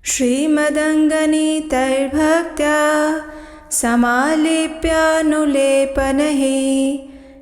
श्रीमदङ्गनीतैर्भक्त्या समालिप्यानुलेपनैः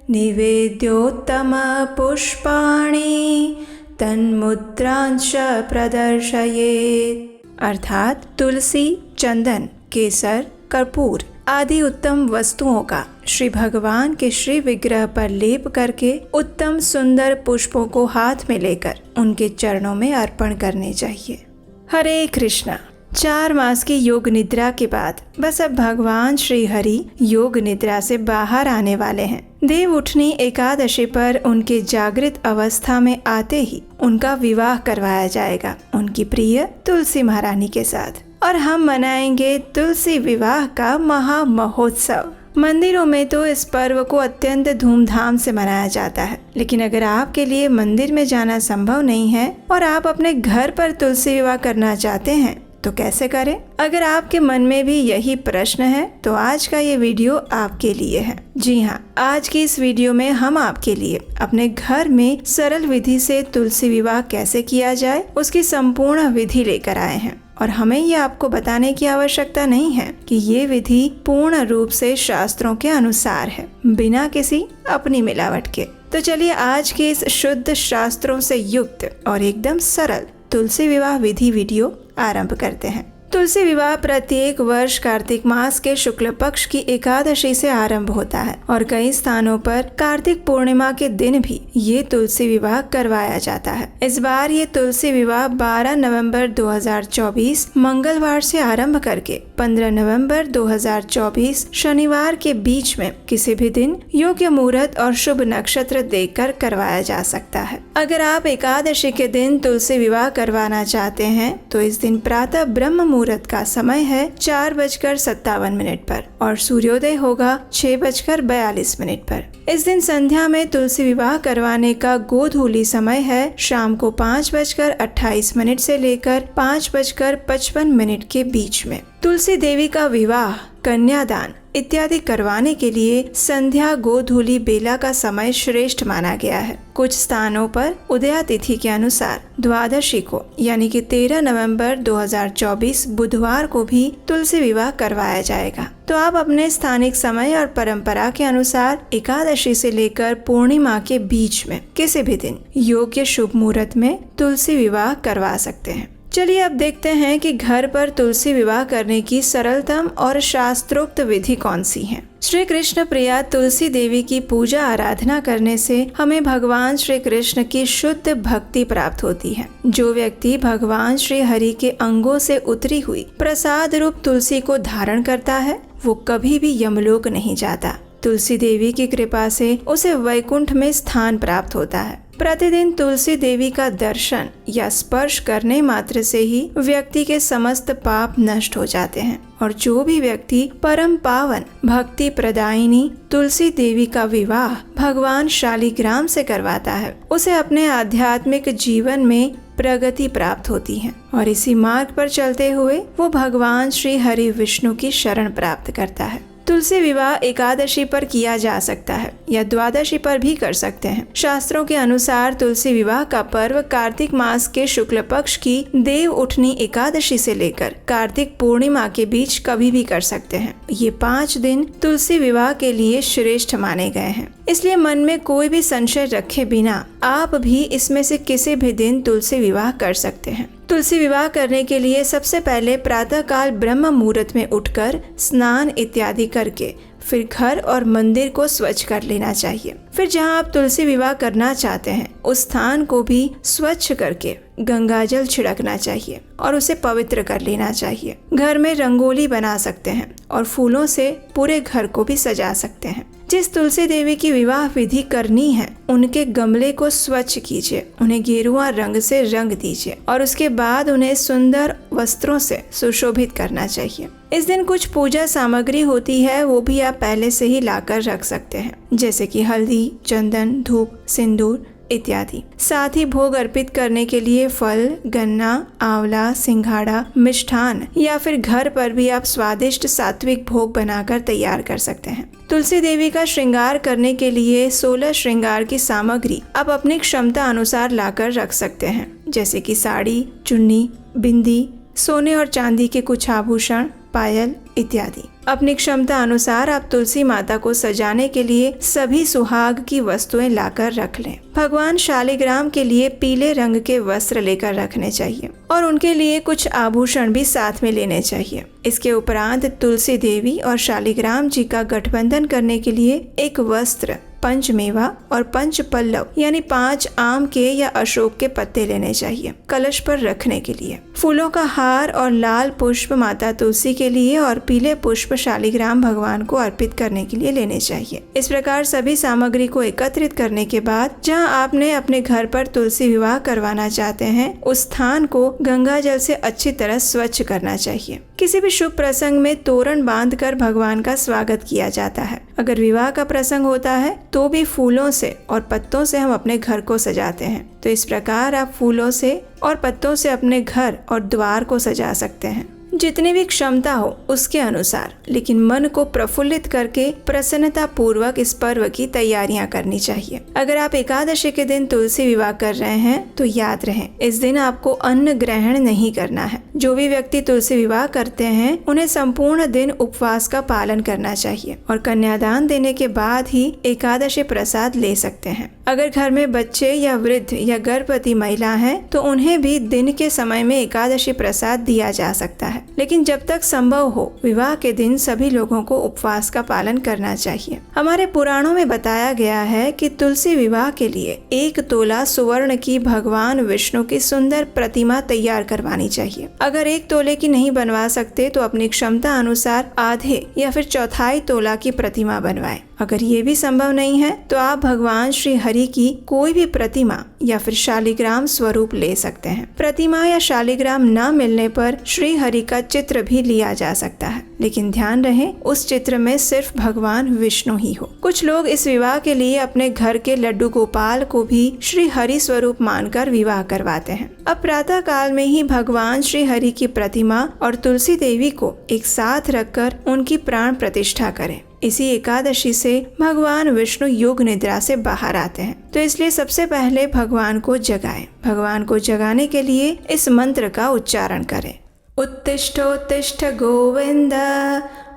निवेद्योत्तमपुष्पाणि तन्मुद्रांश प्रदर्शयेत्। अर्थात तुलसी, चंदन, केसर, कर्पूर आदि उत्तम वस्तुओं का श्री भगवान के श्री विग्रह पर लेप करके उत्तम सुंदर पुष्पों को हाथ में लेकर उनके चरणों में अर्पण करने चाहिए। हरे कृष्णा। 4 मास की योग निद्रा के बाद बस अब भगवान श्री हरि योग निद्रा से बाहर आने वाले हैं। देव उठनी एकादशी पर उनके जागृत अवस्था में आते ही उनका विवाह करवाया जाएगा उनकी प्रिय तुलसी महारानी के साथ, और हम मनाएंगे तुलसी विवाह का महा महोत्सव। मंदिरों में तो इस पर्व को अत्यंत धूमधाम से मनाया जाता है, लेकिन अगर आपके लिए मंदिर में जाना संभव नहीं है और आप अपने घर पर तुलसी विवाह करना चाहते हैं तो कैसे करें? अगर आपके मन में भी यही प्रश्न है तो आज का ये वीडियो आपके लिए है। जी हाँ, आज की इस वीडियो में हम आपके लिए अपने घर में सरल विधि से तुलसी विवाह कैसे किया जाए उसकी संपूर्ण विधि लेकर आए हैं। और हमें ये आपको बताने की आवश्यकता नहीं है कि ये विधि पूर्ण रूप से शास्त्रों के अनुसार है, बिना किसी अपनी मिलावट के। तो चलिए आज के इस शुद्ध शास्त्रों से युक्त और एकदम सरल तुलसी विवाह विधि वीडियो आरंभ करते हैं। तुलसी विवाह प्रत्येक वर्ष कार्तिक मास के शुक्ल पक्ष की एकादशी से आरंभ होता है और कई स्थानों पर कार्तिक पूर्णिमा के दिन भी ये तुलसी विवाह करवाया जाता है। इस बार ये तुलसी विवाह 12 नवंबर 2024 मंगलवार से आरंभ करके 15 नवंबर 2024 शनिवार के बीच में किसी भी दिन योग्य मुहूर्त और शुभ नक्षत्र देखकर करवाया जा सकता है। अगर आप एकादशी के दिन तुलसी विवाह करवाना चाहते हैं तो इस दिन प्रातः ब्रह्म मुहूर्त का समय है 4:57 पर और सूर्योदय होगा 6:42 पर। इस दिन संध्या में तुलसी विवाह करवाने का गोधूली समय है शाम को 5:28 से लेकर 5:55 के बीच में। तुलसी देवी का विवाह, कन्यादान इत्यादि करवाने के लिए संध्या गोधूली बेला का समय श्रेष्ठ माना गया है। कुछ स्थानों पर उदया तिथि के अनुसार द्वादशी को यानी कि 13 नवंबर 2024 बुधवार को भी तुलसी विवाह करवाया जाएगा। तो आप अपने स्थानिक समय और परंपरा के अनुसार एकादशी से लेकर पूर्णिमा के बीच में किसी भी दिन योग्य शुभ मुहूर्त में तुलसी विवाह करवा सकते हैं। चलिए अब देखते हैं कि घर पर तुलसी विवाह करने की सरलतम और शास्त्रोक्त विधि कौन सी है। श्री कृष्ण प्रिया तुलसी देवी की पूजा आराधना करने से हमें भगवान श्री कृष्ण की शुद्ध भक्ति प्राप्त होती है। जो व्यक्ति भगवान श्री हरि के अंगों से उतरी हुई प्रसाद रूप तुलसी को धारण करता है वो कभी भी यमलोक नहीं जाता। तुलसी देवी की कृपा से उसे वैकुंठ में स्थान प्राप्त होता है। प्रतिदिन तुलसी देवी का दर्शन या स्पर्श करने मात्र से ही व्यक्ति के समस्त पाप नष्ट हो जाते हैं और जो भी व्यक्ति परम पावन भक्ति प्रदायिनी तुलसी देवी का विवाह भगवान शालिग्राम से करवाता है उसे अपने आध्यात्मिक जीवन में प्रगति प्राप्त होती है और इसी मार्ग पर चलते हुए वो भगवान श्री हरि विष्णु की शरण प्राप्त करता है। तुलसी विवाह एकादशी पर किया जा सकता है या द्वादशी पर भी कर सकते हैं। शास्त्रों के अनुसार तुलसी विवाह का पर्व कार्तिक मास के शुक्ल पक्ष की देव उठनी एकादशी से लेकर कार्तिक पूर्णिमा के बीच कभी भी कर सकते हैं। ये 5 दिन तुलसी विवाह के लिए श्रेष्ठ माने गए हैं, इसलिए मन में कोई भी संशय रखे बिना आप भी इसमें से किसी भी दिन तुलसी विवाह कर सकते हैं। तुलसी विवाह करने के लिए सबसे पहले प्रातःकाल ब्रह्म मुहूर्त में उठकर स्नान इत्यादि करके फिर घर और मंदिर को स्वच्छ कर लेना चाहिए। फिर जहां आप तुलसी विवाह करना चाहते हैं उस स्थान को भी स्वच्छ करके गंगाजल छिड़कना चाहिए और उसे पवित्र कर लेना चाहिए। घर में रंगोली बना सकते हैं और फूलों से पूरे घर को भी सजा सकते हैं। जिस तुलसी देवी की विवाह विधि करनी है उनके गमले को स्वच्छ कीजिए, उन्हें गेरुआ रंग से रंग दीजिए और उसके बाद उन्हें सुंदर वस्त्रों से सुशोभित करना चाहिए। इस दिन कुछ पूजा सामग्री होती है वो भी आप पहले से ही लाकर रख सकते हैं, जैसे कि हल्दी, चंदन, धूप, सिंदूर इत्यादि। साथ ही भोग अर्पित करने के लिए फल, गन्ना, आंवला, सिंघाड़ा, मिष्ठान या फिर घर पर भी आप स्वादिष्ट सात्विक भोग बनाकर तैयार कर सकते हैं। तुलसी देवी का श्रृंगार करने के लिए 16 श्रृंगार की सामग्री आप अपनी क्षमता अनुसार लाकर रख सकते हैं, जैसे कि साड़ी, चुन्नी, बिंदी, सोने और चांदी के कुछ आभूषण, पायल इत्यादि। अपनी क्षमता अनुसार आप तुलसी माता को सजाने के लिए सभी सुहाग की वस्तुएं लाकर रख लें। भगवान शालिग्राम के लिए पीले रंग के वस्त्र लेकर रखने चाहिए और उनके लिए कुछ आभूषण भी साथ में लेने चाहिए। इसके उपरांत तुलसी देवी और शालिग्राम जी का गठबंधन करने के लिए एक वस्त्र, पंचमेवा और पंच पल्लव यानी 5 आम के या अशोक के पत्ते लेने चाहिए कलश पर रखने के लिए। फूलों का हार और लाल पुष्प माता तुलसी के लिए और पीले पुष्प शालिग्राम भगवान को अर्पित करने के लिए लेने चाहिए। इस प्रकार सभी सामग्री को एकत्रित करने के बाद जहां आपने अपने घर पर तुलसी विवाह करवाना चाहते हैं उस स्थान को गंगा जल से अच्छी तरह स्वच्छ करना चाहिए। किसी भी शुभ प्रसंग में तोरण बांधकर भगवान का स्वागत किया जाता है। अगर विवाह का प्रसंग होता है तो भी फूलों से और पत्तों से हम अपने घर को सजाते हैं। तो इस प्रकार आप फूलों से और पत्तों से अपने घर और द्वार को सजा सकते हैं, जितनी भी क्षमता हो उसके अनुसार, लेकिन मन को प्रफुल्लित करके प्रसन्नता पूर्वक इस पर्व की तैयारियां करनी चाहिए। अगर आप एकादशी के दिन तुलसी विवाह कर रहे हैं तो याद रहे इस दिन आपको अन्न ग्रहण नहीं करना है। जो भी व्यक्ति तुलसी विवाह करते हैं उन्हें संपूर्ण दिन उपवास का पालन करना चाहिए और कन्यादान देने के बाद ही एकादशी प्रसाद ले सकते हैं। अगर घर में बच्चे या वृद्ध या गर्भवती महिला है तो उन्हें भी दिन के समय में एकादशी प्रसाद दिया जा सकता है, लेकिन जब तक संभव हो विवाह के दिन सभी लोगों को उपवास का पालन करना चाहिए। हमारे पुराणों में बताया गया है कि तुलसी विवाह के लिए 1 तोला सुवर्ण की भगवान विष्णु की सुंदर प्रतिमा तैयार करवानी चाहिए। अगर 1 तोले की नहीं बनवा सकते तो अपनी क्षमता अनुसार आधे या फिर चौथाई तोला की प्रतिमा बनवाएं। अगर ये भी संभव नहीं है तो आप भगवान श्री हरि की कोई भी प्रतिमा या फिर शालिग्राम स्वरूप ले सकते हैं। प्रतिमा या शालिग्राम न मिलने पर श्री हरि का चित्र भी लिया जा सकता है, लेकिन ध्यान रहे उस चित्र में सिर्फ भगवान विष्णु ही हो। कुछ लोग इस विवाह के लिए अपने घर के लड्डू गोपाल को भी श्री हरि स्वरूप मानकर विवाह करवाते हैं। अब प्रातः काल में ही भगवान श्री हरि की प्रतिमा और तुलसी देवी को एक साथ रखकर उनकी प्राण प्रतिष्ठा करें। इसी एकादशी से भगवान विष्णु योग निद्रा से बाहर आते हैं, तो इसलिए सबसे पहले भगवान को जगाएं। भगवान को जगाने के लिए इस मंत्र का उच्चारण करें। उत्तिष्ठोत्तिष्ठ गोविंद,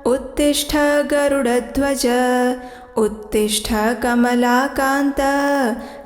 उत्तिष्ठ गरुड़ध्वज, उत्तिष्ठ कमलाकांत,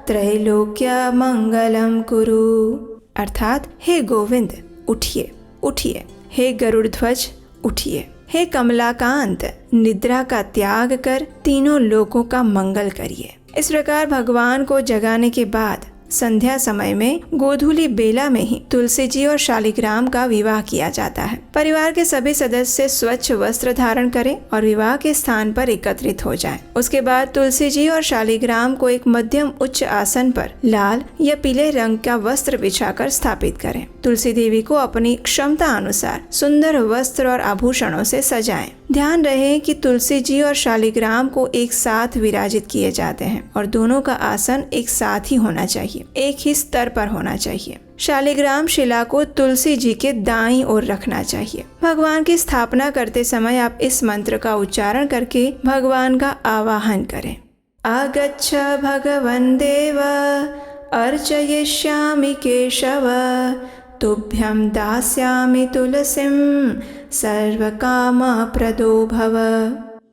त्रैलोक्य मंगलम कुरु। अर्थात हे गोविंद उठिए उठिए, हे गरुड़ध्वज उठिए, हे कमलाकांत निद्रा का त्याग कर तीनों लोकों का मंगल करिए। इस प्रकार भगवान को जगाने के बाद संध्या समय में गोधूली बेला में ही तुलसी जी और शालिग्राम का विवाह किया जाता है। परिवार के सभी सदस्य स्वच्छ वस्त्र धारण करें और विवाह के स्थान पर एकत्रित हो जाएं। उसके बाद तुलसी जी और शालिग्राम को एक मध्यम उच्च आसन पर लाल या पीले रंग का वस्त्र बिछाकर स्थापित करें। तुलसी देवी को अपनी क्षमता अनुसार सुंदर वस्त्र और आभूषणों से सजाएं। ध्यान रहे कि तुलसी जी और शालिग्राम को एक साथ विराजित किए जाते हैं और दोनों का आसन एक साथ ही होना चाहिए, एक ही स्तर पर होना चाहिए। शालिग्राम शिला को तुलसी जी के दाईं ओर रखना चाहिए। भगवान की स्थापना करते समय आप इस मंत्र का उच्चारण करके भगवान का आवाहन करें। आगच्छ भगवन् देव अर्चयिष्यामि केशव, तुभ्यं दास्यामि तुलसीं सर्वकाम प्रदो भव।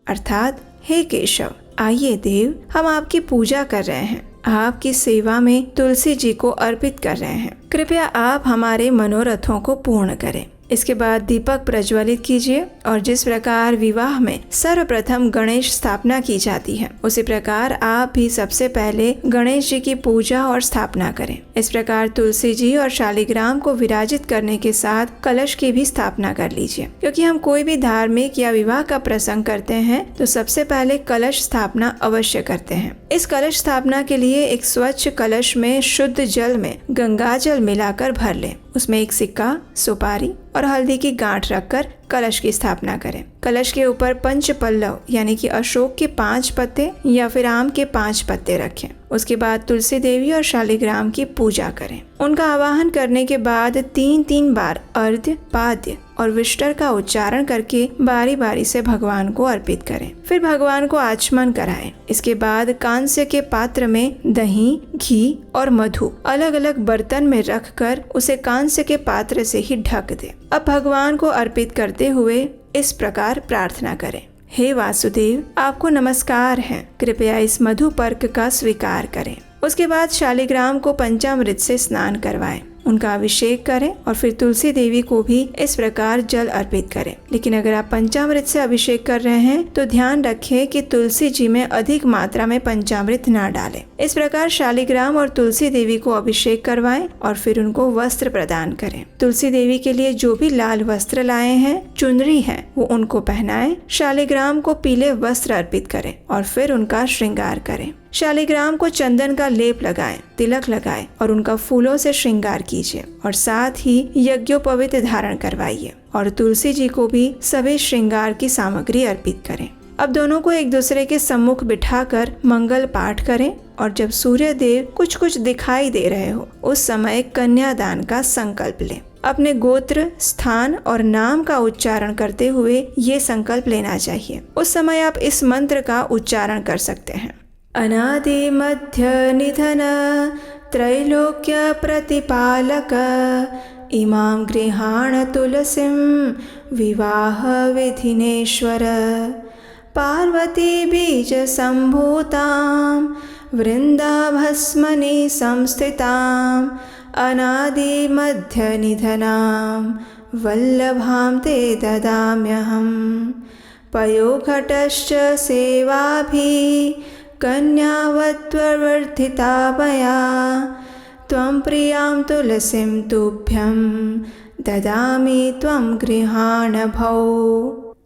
अर्थात हे केशव, आइए देव, हम आपकी पूजा कर रहे हैं, आपकी सेवा में तुलसी जी को अर्पित कर रहे हैं। कृपया आप हमारे मनोरथों को पूर्ण करें। इसके बाद दीपक प्रज्वलित कीजिए और जिस प्रकार विवाह में सर्वप्रथम गणेश स्थापना की जाती है उसी प्रकार आप भी सबसे पहले गणेश जी की पूजा और स्थापना करें। इस प्रकार तुलसी जी और शालिग्राम को विराजित करने के साथ कलश की भी स्थापना कर लीजिए। क्योंकि हम कोई भी धार्मिक या विवाह का प्रसंग करते हैं तो सबसे पहले कलश स्थापना अवश्य करते हैं। इस कलश स्थापना के लिए एक स्वच्छ कलश में शुद्ध जल में गंगा जल मिलाकर भर लें। उसमें एक सिक्का, सुपारी और हल्दी की गांठ रखकर कलश की स्थापना करें। कलश के ऊपर पंच पल्लव यानी कि अशोक के 5 पत्ते या फिर आम के 5 पत्ते रखें। उसके बाद तुलसी देवी और शालिग्राम की पूजा करें। उनका आवाहन करने के बाद 3-3 बार अर्घ्य, पाद्य और विष्टर का उच्चारण करके बारी बारी से भगवान को अर्पित करें। फिर भगवान को आचमन कराएं। इसके बाद कांस्य के पात्र में दही, घी और मधु अलग अलग बर्तन में रखकर उसे कांस्य के पात्र से ही ढक दें। अब भगवान को अर्पित करते हुए इस प्रकार प्रार्थना करें, हे वासुदेव, आपको नमस्कार है, कृपया इस मधु पर्क का स्वीकार करें। उसके बाद शालिग्राम को पंचामृत से स्नान करवाएं, उनका अभिषेक करें और फिर तुलसी देवी को भी इस प्रकार जल अर्पित करें। लेकिन अगर आप पंचामृत से अभिषेक कर रहे हैं तो ध्यान रखें कि तुलसी जी में अधिक मात्रा में पंचामृत ना डालें। इस प्रकार शालिग्राम और तुलसी देवी को अभिषेक करवाएं और फिर उनको वस्त्र प्रदान करें। तुलसी देवी के लिए जो भी लाल वस्त्र लाए हैं, चुनरी है, वो उनको पहनाएं। शालिग्राम को पीले वस्त्र अर्पित करें और फिर उनका श्रृंगार करें। शालिग्राम को चंदन का लेप लगाएं, तिलक लगाएं और उनका फूलों से श्रृंगार कीजिए और साथ ही यज्ञोपवीत धारण करवाइए और तुलसी जी को भी सभी श्रृंगार की सामग्री अर्पित करें। अब दोनों को एक दूसरे के सम्मुख बिठाकर मंगल पाठ करें और जब सूर्य देव कुछ कुछ दिखाई दे रहे हो उस समय कन्यादान का संकल्प लें। अपने गोत्र, स्थान और नाम का उच्चारण करते हुए ये संकल्प लेना चाहिए। उस समय आप इस मंत्र का उच्चारण कर सकते हैं। अनादि मध्य निधन त्रैलोक्य प्रतिपालक इमां गृहाण तुलसीं विवाह विधिनेश्वर पार्वती बीज संभूतां वृंदाभस्मनि संस्थितां अनादि मध्य निधनां वल्लभां ते ददाम्यहम् पयोघटश्च सेवाभिः कन्यावत्वर्थिता मया त्वं प्रियां तुलसीं तुभ्यं ददामि त्वं गृहाण भौ।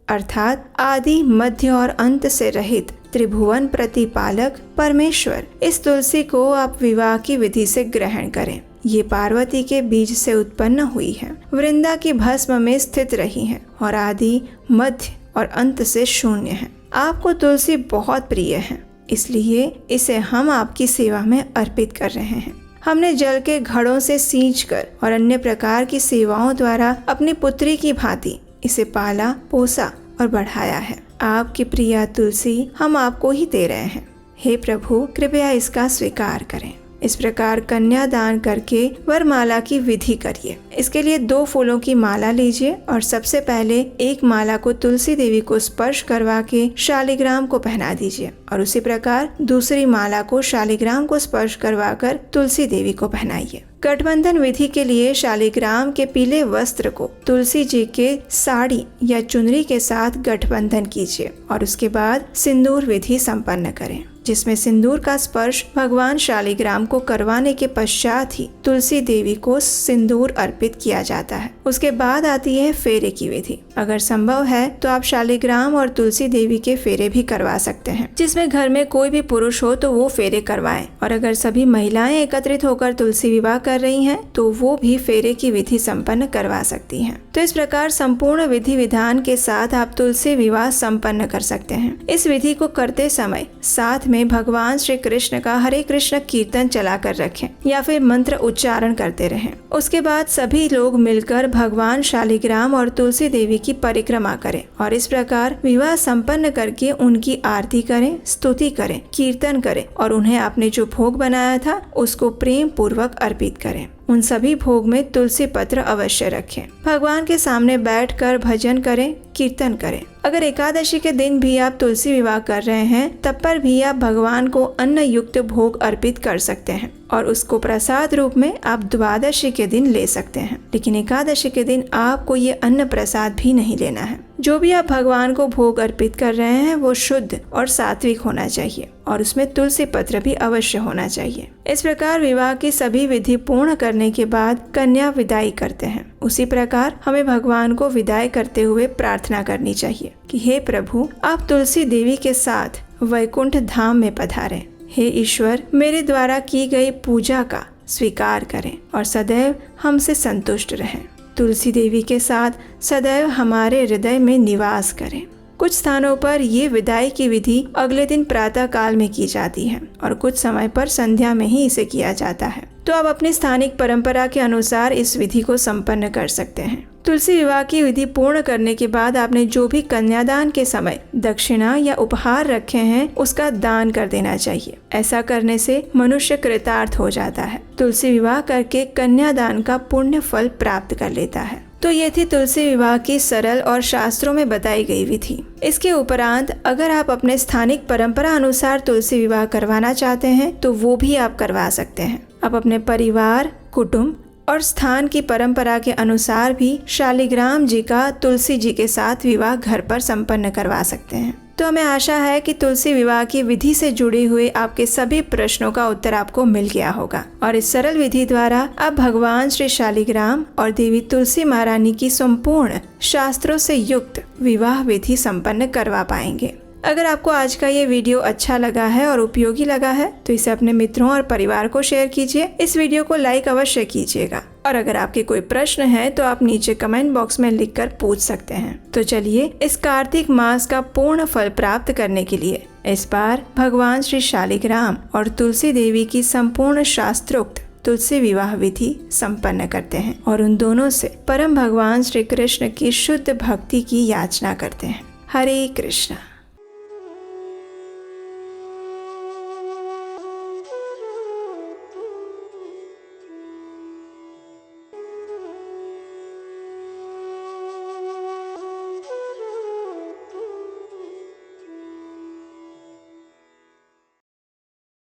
अर्थात आदि, मध्य और अंत से रहित त्रिभुवन प्रतिपालक परमेश्वर, इस तुलसी को आप विवाह की विधि से ग्रहण करें। ये पार्वती के बीज से उत्पन्न हुई है, वृंदा की भस्म में स्थित रही है और आदि, मध्य और अंत से शून्य है। आपको तुलसी बहुत प्रिय है, इसलिए इसे हम आपकी सेवा में अर्पित कर रहे हैं। हमने जल के घड़ों से सींचकर और अन्य प्रकार की सेवाओं द्वारा अपनी पुत्री की भांति इसे पाला, पोसा और बढ़ाया है। आपकी प्रिया तुलसी हम आपको ही दे रहे हैं। हे प्रभु, कृपया इसका स्वीकार करें। इस प्रकार कन्यादान करके वरमाला की विधि करिए। इसके लिए 2 फूलों की माला लीजिए और सबसे पहले एक माला को तुलसी देवी को स्पर्श करवा के शालिग्राम को पहना दीजिए और उसी प्रकार दूसरी माला को शालिग्राम को स्पर्श करवाकर तुलसी देवी को पहनाइए। गठबंधन विधि के लिए शालिग्राम के पीले वस्त्र को तुलसी जी के साड़ी या चुनरी के साथ गठबंधन कीजिए और उसके बाद सिंदूर विधि संपन्न करें, जिसमें सिंदूर का स्पर्श भगवान शालिग्राम को करवाने के पश्चात ही तुलसी देवी को सिंदूर अर्पित किया जाता है। उसके बाद आती है फेरे की विधि। अगर संभव है तो आप शालिग्राम और तुलसी देवी के फेरे भी करवा सकते हैं। जिसमें घर में कोई भी पुरुष हो तो वो फेरे करवाएं और अगर सभी महिलाएं एकत्रित होकर तुलसी विवाह कर रही हैं तो वो भी फेरे की विधि संपन्न करवा सकती हैं। तो इस प्रकार संपूर्ण विधि विधान के साथ आप तुलसी विवाह संपन्न कर सकते हैं। इस विधि को करते समय साथ में भगवान श्री कृष्ण का हरे कृष्ण कीर्तन चला कर रखें या फिर मंत्र उच्चारण करते रहें। उसके बाद सभी लोग मिलकर भगवान शालिग्राम और तुलसी देवी की परिक्रमा करें और इस प्रकार विवाह संपन्न करके उनकी आरती करें, स्तुति करें, कीर्तन करें और उन्हें आपने जो भोग बनाया था उसको प्रेम पूर्वक अर्पित करें। उन सभी भोग में तुलसी पत्र अवश्य रखें। भगवान के सामने बैठकर भजन करें, कीर्तन करें। अगर एकादशी के दिन भी आप तुलसी विवाह कर रहे हैं तब पर भी आप भगवान को अन्न युक्त भोग अर्पित कर सकते हैं और उसको प्रसाद रूप में आप द्वादशी के दिन ले सकते हैं। लेकिन एकादशी के दिन आपको ये अन्न प्रसाद भी नहीं लेना है। जो भी आप भगवान को भोग अर्पित कर रहे हैं वो शुद्ध और सात्विक होना चाहिए और उसमें तुलसी पत्र भी अवश्य होना चाहिए। इस प्रकार विवाह की सभी विधि पूर्ण करने के बाद कन्या विदाई करते हैं। उसी प्रकार हमें भगवान को विदाई करते हुए प्रार्थना करनी चाहिए कि हे प्रभु, आप तुलसी देवी के साथ वैकुंठ धाम में पधारें। हे ईश्वर, मेरे द्वारा की गई पूजा का स्वीकार करें और सदैव हमसे संतुष्ट रहें। तुलसी देवी के साथ सदैव हमारे हृदय में निवास करें। कुछ स्थानों पर ये विदाई की विधि अगले दिन प्रातः काल में की जाती है और कुछ समय पर संध्या में ही इसे किया जाता है। तो आप अपनी स्थानिक परंपरा के अनुसार इस विधि को संपन्न कर सकते हैं। तुलसी विवाह की विधि पूर्ण करने के बाद आपने जो भी कन्यादान के समय दक्षिणा या उपहार रखे हैं उसका दान कर देना चाहिए। ऐसा करने से मनुष्य कृतार्थ हो जाता है। तुलसी विवाह करके कन्यादान का पुण्य फल प्राप्त कर लेता है। तो ये थी तुलसी विवाह की सरल और शास्त्रों में बताई गई विधि। इसके उपरांत अगर आप अपने स्थानिक परंपरा अनुसार तुलसी विवाह करवाना चाहते हैं तो वो भी आप करवा सकते हैं। आप अपने परिवार, कुटुंब और स्थान की परंपरा के अनुसार भी शालिग्राम जी का तुलसी जी के साथ विवाह घर पर संपन्न करवा सकते हैं। तो हमें आशा है कि तुलसी विवाह की विधि से जुड़े हुए आपके सभी प्रश्नों का उत्तर आपको मिल गया होगा और इस सरल विधि द्वारा आप भगवान श्री शालिग्राम और देवी तुलसी महारानी की संपूर्ण शास्त्रों से युक्त विवाह विधि संपन्न करवा पाएंगे। अगर आपको आज का ये वीडियो अच्छा लगा है और उपयोगी लगा है तो इसे अपने मित्रों और परिवार को शेयर कीजिए। इस वीडियो को लाइक अवश्य कीजिएगा और अगर आपके कोई प्रश्न है तो आप नीचे कमेंट बॉक्स में लिखकर पूछ सकते हैं। तो चलिए इस कार्तिक मास का पूर्ण फल प्राप्त करने के लिए इस बार भगवान श्री शालिग्राम और तुलसी देवी की संपूर्ण शास्त्रोक्त तुलसी विवाह विधि संपन्न करते हैं और उन दोनों से परम भगवान श्री कृष्ण की शुद्ध भक्ति की याचना करते हैं। हरे कृष्णा।